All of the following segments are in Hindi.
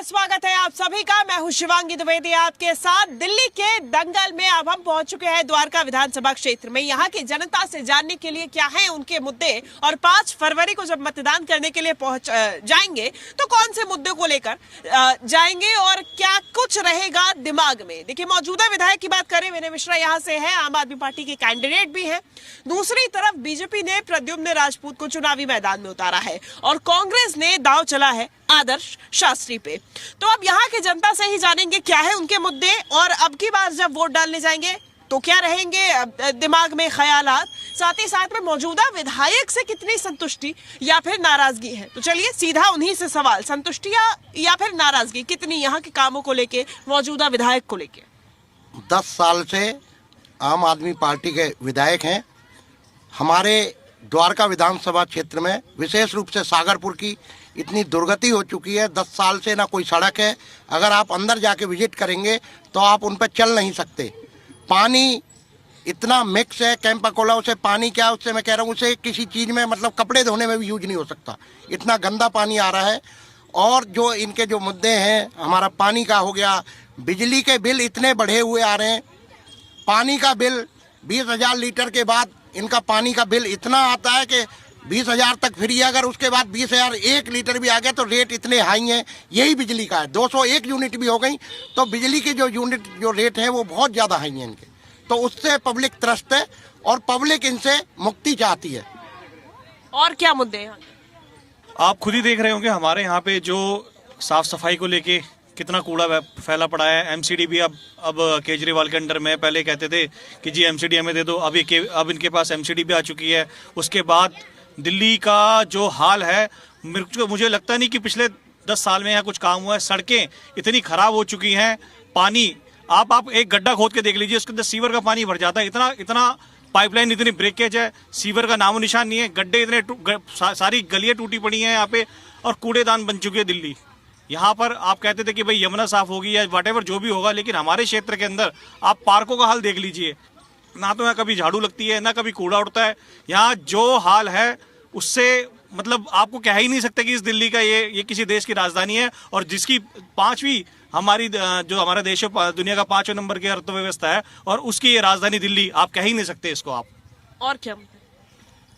स्वागत है आप सभी का। मैं हूं शिवांगी द्विवेदी आपके साथ। दिल्ली के दंगल में अब हम पहुंच चुके हैं द्वारका विधानसभा क्षेत्र में। यहां की जनता से जानने के लिए क्या है उनके मुद्दे, और 5 फरवरी को जब मतदान करने के लिए पहुंच जाएंगे तो कौन से मुद्दे को लेकर जाएंगे और क्या कुछ रहेगा दिमाग में। देखिए, मौजूदा विधायक की बात करें, विनय मिश्रा यहां से है, आम आदमी पार्टी के कैंडिडेट भी हैं। दूसरी तरफ बीजेपी ने प्रद्युम्न राजपूत को चुनावी मैदान में उतारा है और कांग्रेस ने दांव चला है आदर्श शास्त्री पे। तो अब यहाँ की जनता से ही जानेंगे क्या है उनके मुद्दे, और अब की बार जब वोट डालने जाएंगे तो क्या रहेंगे दिमाग में ख्यालात। साथ ही साथ में मौजूदा विधायक से कितनी संतुष्टि या फिर नाराजगी है। तो चलिए सीधा उन्हीं से सवाल, संतुष्टि या फिर नाराजगी कितनी यहाँ के कामों को लेके, मौजूदा विधायक को लेके। 10 साल से आम आदमी पार्टी के विधायक हैं। हमारे द्वारका विधानसभा क्षेत्र में विशेष रूप से सागरपुर की इतनी दुर्गति हो चुकी है। 10 साल से ना कोई सड़क है। अगर आप अंदर जाके विजिट करेंगे तो आप उन पर चल नहीं सकते। पानी इतना मिक्स है, कैंपाकोला उसे पानी क्या, उससे मैं कह रहा हूँ उसे किसी चीज़ में मतलब कपड़े धोने में भी यूज नहीं हो सकता, इतना गंदा पानी आ रहा है। और जो इनके जो मुद्दे हैं, हमारा पानी का हो गया, बिजली के बिल इतने बढ़े हुए आ रहे हैं। पानी का बिल 20,000 लीटर के बाद इनका पानी का बिल इतना आता है कि 20,000 तक फ्री है। अगर उसके बाद 20,000 1 लीटर भी आ गया तो रेट इतने हाई हैं। यही बिजली का है, 201 यूनिट भी हो गई तो बिजली की जो यूनिट जो रेट है वो बहुत ज़्यादा हाई है इनके। तो उससे पब्लिक त्रस्त है और पब्लिक इनसे मुक्ति चाहती है। और क्या मुद्दे हैं? आप खुद ही देख रहे होंगे हमारे यहाँ पे जो साफ सफाई को लेके कितना कूड़ा फैला पड़ा है। एमसीडी भी अब केजरीवाल के अंडर में, पहले कहते थे कि जी एमसीडी हमें दे दो, अब इनके पास एमसीडी भी आ चुकी है। उसके बाद दिल्ली का जो हाल है, मुझे लगता नहीं कि पिछले 10 साल में यहाँ कुछ काम हुआ है। सड़कें इतनी खराब हो चुकी हैं। पानी आप एक गड्ढा खोद के देख लीजिए, उसके अंदर सीवर का पानी भर जाता है। इतना पाइपलाइन, इतनी ब्रेकेज है, सीवर का नामो निशान नहीं है। गड्ढे इतने सारी गलियां टूटी पड़ी हैं यहाँ पे, और कूड़ेदान बन चुकी है दिल्ली। यहाँ पर आप कहते थे कि भाई यमुना साफ होगी या व्हाटएवर जो भी होगा, लेकिन हमारे क्षेत्र के अंदर आप पार्कों का हाल देख लीजिए। ना तो यहाँ कभी झाड़ू लगती है, ना कभी कूड़ा उड़ता है। यहाँ जो हाल है उससे मतलब आपको कह ही नहीं सकते कि इस दिल्ली का ये किसी देश की राजधानी है, और जिसकी 5वीं हमारी जो हमारा देश है, दुनिया का 5वें नंबर की अर्थव्यवस्था है, और उसकी ये राजधानी दिल्ली, आप कह ही नहीं सकते इसको आप। और क्या?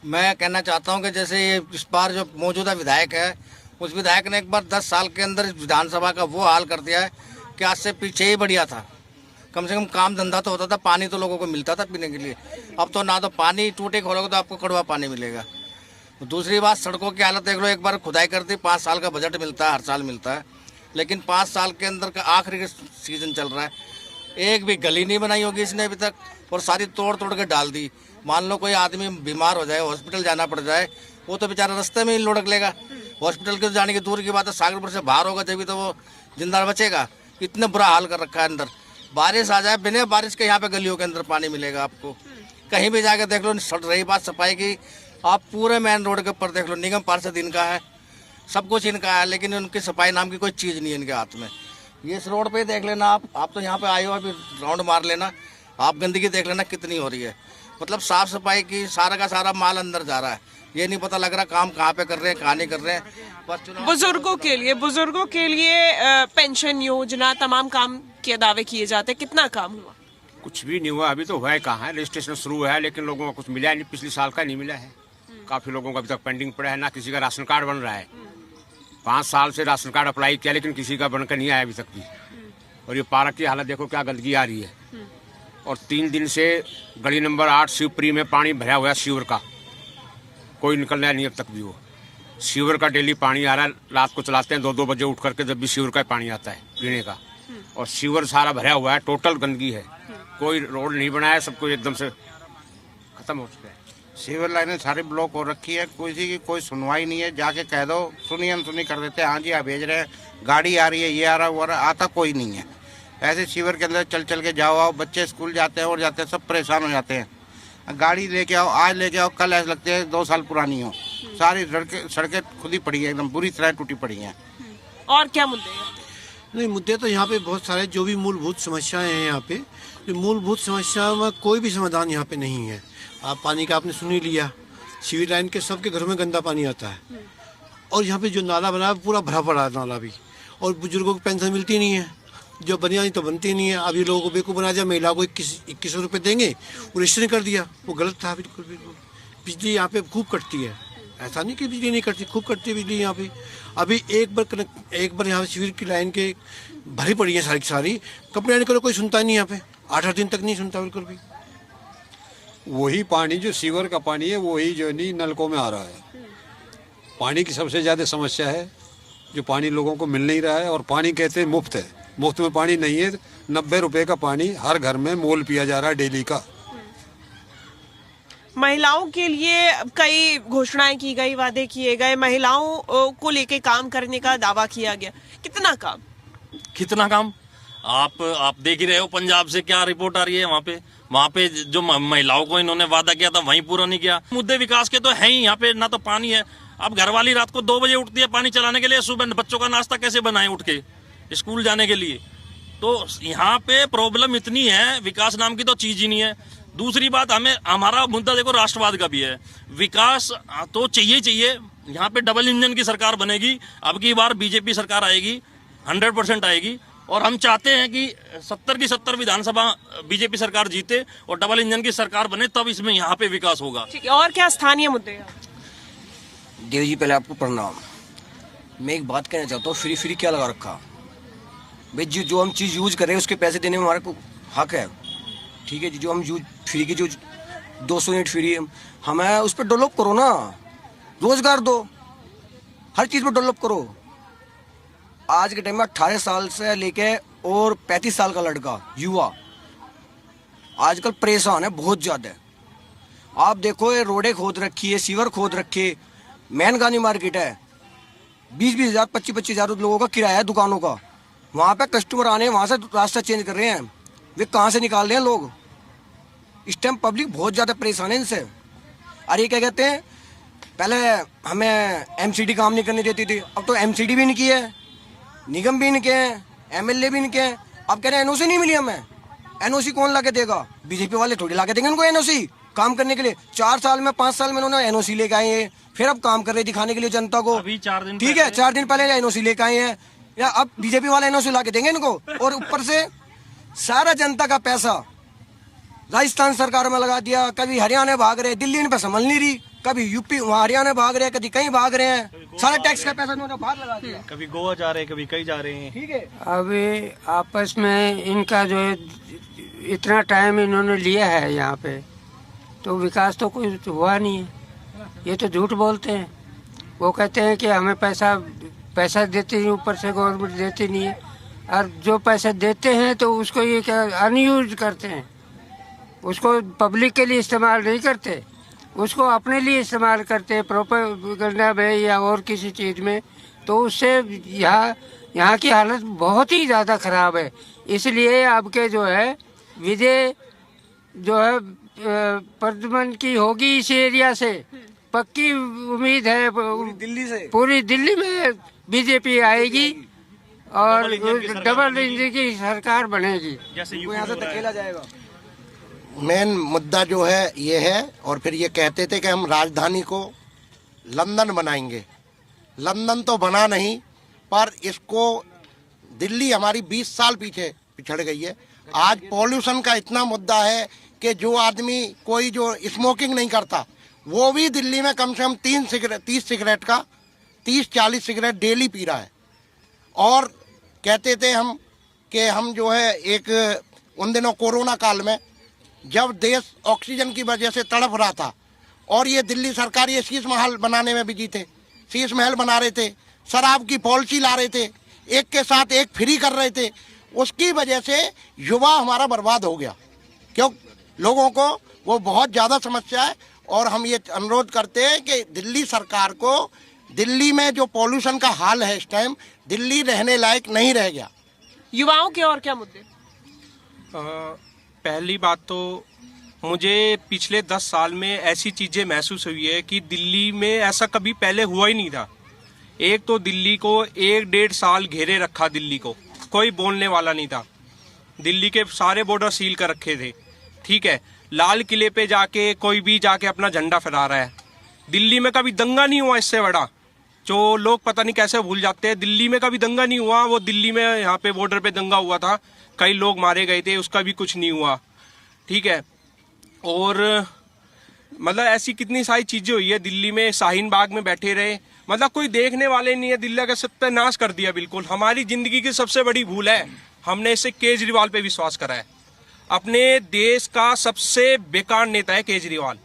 मैं कहना चाहता हूं कि जैसे ये इस बार जो मौजूदा विधायक है, उस विधायक ने एक बार 10 साल के अंदर इस विधानसभा का वो हाल कर दिया है कि आज से पीछे ही बढ़िया था। कम से कम काम धंधा तो होता था, पानी तो लोगों को मिलता था पीने के लिए। अब तो ना तो पानी, टूटे खोलोगे तो आपको कड़वा पानी मिलेगा। दूसरी बात, सड़कों की हालत देख लो। एक बार खुदाई कर दी, 5 साल का बजट मिलता है, हर साल मिलता है, लेकिन 5 साल के अंदर का आखिरी सीजन चल रहा है, एक भी गली नहीं बनाई होगी इसने अभी तक, और सारी तोड़ के डाल दी। मान लो कोई आदमी बीमार हो जाए, हॉस्पिटल जाना पड़ जाए, वो तो बेचारा रास्ते में ही लुढ़क लेगा। हॉस्पिटल के जाने की दूर की बात है, सागरपुर से बाहर होगा जब तो वो जिंदा बचेगा। इतना बुरा हाल कर रखा है अंदर। बारिश आ जाए, बिना बारिश के यहाँ पे गलियों के अंदर पानी मिलेगा आपको। कहीं भी जाके देख लो। रही बात सफाई की, आप पूरे मेन रोड के ऊपर देख लो, निगम पार्षद इनका है, सब कुछ इनका है, लेकिन उनकी सफाई नाम की कोई चीज़ नहीं है इनके हाथ में। ये इस रोड पे देख लेना आप तो यहाँ पे आए हो, अभी राउंड मार लेना, आप गंदगी देख लेना कितनी हो रही है। मतलब साफ सफाई की सारा का सारा माल अंदर जा रहा है, ये नहीं पता लग रहा काम कहाँ पे कर रहे हैं, कहाँ नहीं कर रहे हैं। बुजुर्गों के लिए पेंशन योजना, तमाम काम के दावे किए जाते हैं। कितना काम हुआ? कुछ भी नहीं हुआ। अभी तो हुआ है कहाँ है, रजिस्ट्रेशन शुरू हुआ है, लेकिन लोगों को कुछ मिला नहीं। पिछले साल का नहीं मिला है, काफी लोगों का अभी तक पेंडिंग पड़ा है। ना किसी का राशन कार्ड बन रहा है। 5 साल से राशन कार्ड अप्लाई किया, लेकिन किसी का बनकर नहीं आया अभी तक भी। और ये पार्क की हालत देखो, क्या गंदगी आ रही है। और 3 दिन से गली नंबर 8 शिवपुरी में पानी भरा हुआ है सीवर का, कोई निकल रहा नहीं अब तक भी। वो सीवर का डेली पानी आ रहा है, रात को चलाते हैं 2-2 बजे उठ करके, जब भी सीवर का पानी आता है पीने का। और सीवर सारा भरा हुआ है, टोटल गंदगी है। कोई रोड नहीं बनाया है, सब कुछ एकदम से खत्म हो चुका है। सीवर लाइनें सारी ब्लॉक हो रखी है, किसी की कोई सुनवाई नहीं है। जाके कह दो, सुनी अनसुनी कर देते हैं। हाँ जी, आप भेज रहे हैं, गाड़ी आ रही है, ये आ रहा है, वो आ रहा है, आता कोई नहीं है। ऐसे सीवर के अंदर चल के जाओ आओ, बच्चे स्कूल जाते हैं और जाते हैं, सब परेशान हो जाते हैं। गाड़ी लेके आओ, आज लेके आओ, कल ऐसे लगते हैं 2 साल पुरानी हो। सारी सड़कें खुद ही पड़ी है, एकदम बुरी तरह टूटी पड़ी हैं। और क्या मुद्दे हैं? नहीं, मुद्दे तो यहाँ पे बहुत सारे, जो भी मूलभूत समस्याएं हैं यहाँ पे, जो मूलभूत समस्याओं में कोई भी समाधान यहाँ पे नहीं है। आप पानी का आपने सुन ही लिया, सीवर लाइन के सबके घरों में गंदा पानी आता है, और यहाँ पे जो नाला बना है पूरा भरा पड़ा है नाला भी, और बुजुर्गों को पेंशन मिलती नहीं है, जो बनियानी तो बनती नहीं है। अब ये लोगों को बेवकूफ़ बना दिया, महिला को 2100 रुपये देंगे, वो रजिस्टर कर दिया, वो गलत था बिल्कुल बिल्कुल। बिजली यहाँ पे खूब कटती है, ऐसा नहीं कि बिजली नहीं कटती, खूब कटती है बिजली यहाँ पे। अभी एक बार यहाँ पे शिविर की लाइन के भरी पड़ी है सारी की सारी, कंप्लेंट करो कोई सुनता नहीं यहाँ पे, 8-8 दिन तक नहीं सुनता बिल्कुल भी। वही पानी जो सीवर का पानी है वही जो नहीं नलकों में आ रहा है। पानी की सबसे ज़्यादा समस्या है, जो पानी लोगों को मिल नहीं रहा है। और पानी कहते हैं मुफ्त है, मुफ्त में पानी नहीं है। 90 रुपए का पानी हर घर में मोल पिया जा रहा है डेली का। महिलाओं के लिए कई घोषणाएं की गई, वादे किए गए, महिलाओं को लेके काम करने का दावा किया गया। कितना काम? आप देख ही रहे हो पंजाब से क्या रिपोर्ट आ रही है। वहाँ पे जो महिलाओं को इन्होंने वादा किया था वहीं पूरा नहीं किया। मुद्दे विकास के तो है ही, यहाँ पे ना तो पानी है। अब घरवाली रात को 2 बजे उठती है पानी चलाने के लिए, सुबह बच्चों का नाश्ता कैसे बनाए उठ के स्कूल जाने के लिए। तो यहाँ पे प्रॉब्लम इतनी है, विकास नाम की तो चीज ही नहीं है। दूसरी बात, हमारा मुद्दा देखो राष्ट्रवाद का भी है। विकास तो चाहिए। यहाँ पे डबल इंजन की सरकार बनेगी, अब की बार बीजेपी सरकार आएगी, 100% आएगी। और हम चाहते हैं कि 70 की 70 विधानसभा बीजेपी सरकार जीते और डबल इंजन की सरकार बने, तब इसमें यहाँ पे विकास होगा। ठीक है, और क्या स्थानीय मुद्दे हैं? देव जी, पहले आपको प्रणाम। मैं एक बात कहना चाहता हूँ, फ्री क्या लगा रखा भाई? जो हम चीज़ यूज कर रहे हैं उसके पैसे देने में हमारे को हक है, ठीक है जी। जो हम यूज फ्री की जो 200 यूनिट फ्री है, हमें उस पर डेवलप करो ना, रोजगार दो, हर चीज़ पर डेवलप करो। आज के टाइम में 18 साल से लेके और 35 साल का लड़का युवा आजकल परेशान है बहुत ज़्यादा। आप देखो, ये रोडें खोद रखी है, सीवर खोद रखे, मैन गानी मार्केट है, 20-20 हज़ार 25-25 हज़ार लोगों का किराया है दुकानों का। वहाँ पे कस्टमर आने वहाँ से रास्ता चेंज कर रहे हैं, वे कहाँ से निकाल रहे हैं लोग? इस टाइम पब्लिक बहुत ज़्यादा परेशान है इनसे। अरे क्या कहते हैं, पहले हमें एमसीडी काम नहीं करने देती थी, अब तो एमसीडी भी इनकी है, निगम भी इनके हैं, एमएलए भी इनके हैं। अब कह रहे हैं एनओसी नहीं मिली हमें। एनओसी कौन ला के देगा? बीजेपी वाले थोड़ी ला के देंगे उनको एनओसी काम करने के लिए। 4 साल में 5 साल में उन्होंने एनओसी लेके आए हैं, फिर अब काम कर रहे दिखाने के लिए जनता को। अभी 4 दिन ठीक है, 4 दिन पहले एनओसी लेके आए हैं, या अब बीजेपी वाले एनओसी ला के देंगे इनको। और ऊपर से सारा जनता का पैसा राजस्थान सरकार में लगा दिया, कभी हरियाणा भाग रहे, दिल्ली इन पे संभल नहीं रही, कभी यूपी वहाँ हरियाणा भाग रहे हैं, कभी कहीं भाग रहे हैं, सारा टैक्स का पैसा उन्होंने बाहर लगा दिया। कभी गोवा जा रहे हैं, कभी कहीं जा रहे हैं। ठीक है, अभी आपस में इनका जो है इतना टाइम इन्होंने लिया है यहाँ पे, तो विकास तो कोई हुआ नहीं है। ये तो झूठ बोलते हैं। वो कहते हैं कि हमें पैसा देते हैं, ऊपर से गवर्नमेंट देती नहीं है, और जो पैसा देते हैं तो उसको ये क्या अनयूज करते हैं, उसको पब्लिक के लिए इस्तेमाल नहीं करते, उसको अपने लिए इस्तेमाल करते हैं, प्रोपेगेंडा में या और किसी चीज़ में। तो उससे यहाँ की हालत बहुत ही ज़्यादा ख़राब है। इसलिए अब के जो है विजय जो है प्रद्युमन की होगी इस एरिया से, पक्की उम्मीद है। पूरी दिल्ली में बीजेपी आएगी और डबल इंजन की सरकार बनेगी, जैसे यहाँ से धकेला जाएगा। मेन मुद्दा जो है ये है, और फिर ये कहते थे कि हम राजधानी को लंदन बनाएंगे। लंदन तो बना नहीं, पर इसको दिल्ली हमारी 20 साल पीछे पिछड़ गई है। आज पॉल्यूशन का इतना मुद्दा है कि जो आदमी कोई जो स्मोकिंग नहीं करता, वो भी दिल्ली में कम से कम 30 सिगरेट का 30-40 सिगरेट डेली पी रहा है। और कहते थे हम कि हम जो है एक उन दिनों कोरोना काल में जब देश ऑक्सीजन की वजह से तड़प रहा था, और ये दिल्ली सरकार ये शीश महल बनाने में बिजी थे, शीश महल बना रहे थे, शराब की पॉलिसी ला रहे थे, एक के साथ एक फ्री कर रहे थे, उसकी वजह से युवा हमारा बर्बाद हो गया। क्यों? लोगों को वो बहुत ज़्यादा समस्या है। और हम ये अनुरोध करते हैं कि दिल्ली सरकार को, दिल्ली में जो पॉल्यूशन का हाल है इस टाइम, दिल्ली रहने लायक नहीं रह गया। युवाओं के और क्या मुद्दे? पहली बात तो मुझे पिछले 10 साल में ऐसी चीज़ें महसूस हुई है कि दिल्ली में ऐसा कभी पहले हुआ ही नहीं था। एक तो दिल्ली को 1-1.5 साल घेरे रखा, दिल्ली को कोई बोलने वाला नहीं था, दिल्ली के सारे बॉर्डर सील कर रखे थे। ठीक है, लाल किले पे जाके कोई भी जाके अपना झंडा फहरा रहा है। दिल्ली में कभी दंगा नहीं हुआ इससे बड़ा, जो लोग पता नहीं कैसे भूल जाते हैं। दिल्ली में कभी दंगा नहीं हुआ, वो दिल्ली में यहाँ पे बॉर्डर पे दंगा हुआ था, कई लोग मारे गए थे, उसका भी कुछ नहीं हुआ, ठीक है। और मतलब ऐसी कितनी सारी चीजें हुई है दिल्ली में। शाहीन बाग में बैठे रहे, मतलब कोई देखने वाले नहीं है। दिल्ली का सत्यानाश कर दिया बिल्कुल। हमारी जिंदगी की सबसे बड़ी भूल है, हमने इसे केजरीवाल पे विश्वास करा है। अपने देश का सबसे बेकार नेता है केजरीवाल।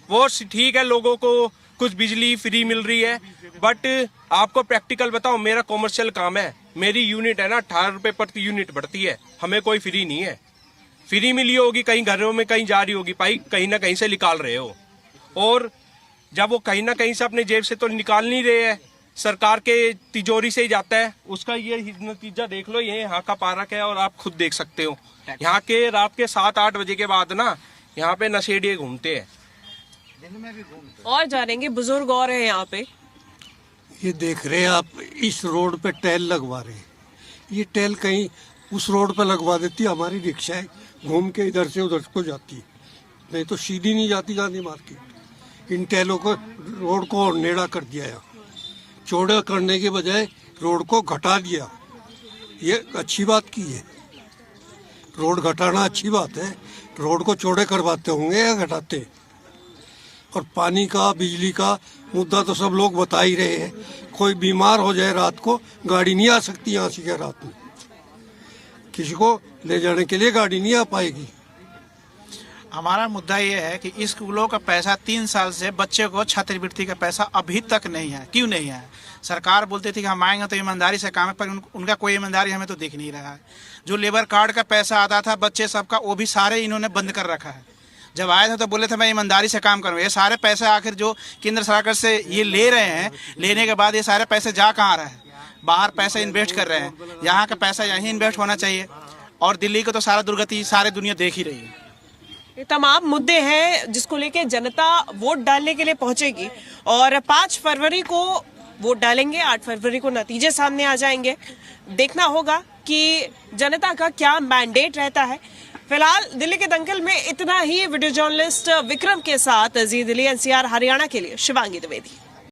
वो ठीक है, लोगों को कुछ बिजली फ्री मिल रही है, बट आपको प्रैक्टिकल बताओ, मेरा कॉमर्शियल काम है, मेरी यूनिट है ना 18 रुपए प्रति यूनिट बढ़ती है, हमें कोई फ्री नहीं है। फ्री मिली होगी कहीं घरों में, कहीं जा रही होगी, भाई कहीं ना कहीं से निकाल रहे हो। और जब वो कहीं ना कहीं से अपने जेब से तो निकाल नहीं रहे हैं, सरकार के तिजोरी से ही जाता है। उसका ये नतीजा देख लो, ये यहाँ का पार्क है और आप खुद देख सकते हो। यहाँ के रात के 7-8 बजे के बाद ना यहाँ पे नशेड़िए घूमते हैं। और जानेंगे, बुजुर्ग और हैं यहाँ पे। ये देख रहे हैं आप, इस रोड पे टैल लगवा रहे हैं। ये टैल कहीं उस रोड पे लगवा देती, हमारी रिक्शाएं घूम के इधर से उधर को जाती, नहीं तो सीधी नहीं जाती गांधी मार्केट। इन टैलों को रोड को और नेड़ा कर दिया है, चौड़ा करने के बजाय रोड को घटा दिया। ये अच्छी बात की है, रोड घटाना अच्छी बात है। रोड को चौड़े करवाते होंगे या घटाते। और पानी का, बिजली का मुद्दा तो सब लोग बता ही रहे हैं। कोई बीमार हो जाए रात को, गाड़ी नहीं आ सकती यहाँ से रात में, किसी को ले जाने के लिए गाड़ी नहीं आ पाएगी। हमारा मुद्दा ये है कि स्कूलों का पैसा 3 साल से बच्चे को छात्रवृत्ति का पैसा अभी तक नहीं है। क्यों नहीं है? सरकार बोलती थी कि हम आएंगे तो ईमानदारी से काम है, पर उनका कोई ईमानदारी हमें तो दिख नहीं रहा है। जो लेबर कार्ड का पैसा आता था बच्चे सबका, वो भी सारे इन्होंने बंद कर रखा है। जब आए थे तो बोले थे मैं ईमानदारी से काम करूँ। ये सारे पैसे आखिर जो केंद्र सरकार से ये ले रहे हैं, लेने के बाद ये सारे पैसे जा कहाँ रहे हैं? बाहर पैसे इन्वेस्ट कर रहे हैं। यहाँ का पैसा यहीं इन्वेस्ट होना चाहिए। और दिल्ली को तो सारा दुर्गति सारे दुनिया देख ही रही है। ये तमाम मुद्दे हैं जिसको लेके जनता वोट डालने के लिए पहुंचेगी और 5 फरवरी को वोट डालेंगे। 8 फरवरी को नतीजे सामने आ जाएंगे। देखना होगा कि जनता का क्या मैंडेट रहता है। फिलहाल दिल्ली के दंगल में इतना ही। वीडियो जर्नलिस्ट विक्रम के साथ जी दिल्ली NCR हरियाणा के लिए शिवांगी द्विवेदी।